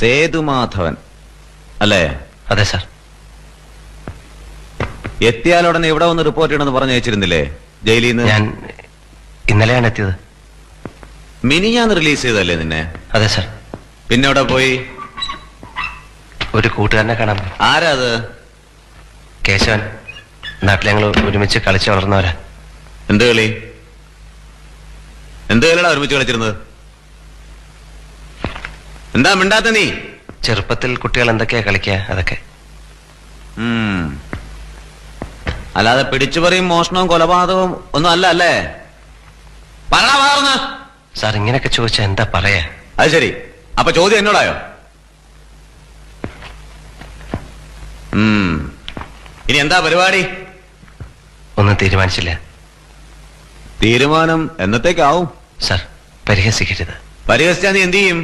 സേതുമാധവൻ അല്ലേ? അതെ സാർ. എത്തിയാലുടനെ ഇവിടെ വന്ന് റിപ്പോർട്ട് ചെയ്യണമെന്ന് പറഞ്ഞു വെച്ചിരുന്നില്ലേ ജയിലിൽ നിന്ന്? ഞാൻ ഇന്നലെയാണ് എത്തിയത്. മിനിഞ്ഞാന്ന് റിലീസ് ചെയ്തല്ലേ നിന്നെ? അതെ സാർ. പിന്നെ അവിടെ പോയി? ഒരു കൂട്ടുകാരനെ കാണാൻ പോയി. ആരാ അത്? കേശവൻ. നാട്ടിൽ ഞങ്ങൾ ഒരുമിച്ച് കളിച്ച് വളർന്നവരാ. എന്ത് കളി? എന്ത് കളിയാ ഒരുമിച്ച് കളിച്ചിരുന്നത്? എന്താ മിണ്ടാത്ത നീ? ചെറുപ്പത്തിൽ കുട്ടികൾ എന്തൊക്കെയാ കളിക്കുക അതൊക്കെ. അല്ലാതെ പിടിച്ചുപറിയും മോഷണവും കൊലപാതകവും ഒന്നും അല്ല അല്ലേ? പറഞ്ഞ സാർ ഇങ്ങനെയൊക്കെ ചോദിച്ചാ എന്താ പറയാ? അത് ശരി, അപ്പൊ ചോദ്യം എന്നോടായോ? ഇനി എന്താ പരിപാടി? ഒന്നും തീരുമാനിച്ചില്ല. തീരുമാനം എന്നത്തേക്കാവും? സാർ പരിഹസിക്കരുത്. പരിഹസിച്ചാ നീ എന്ത് ചെയ്യും?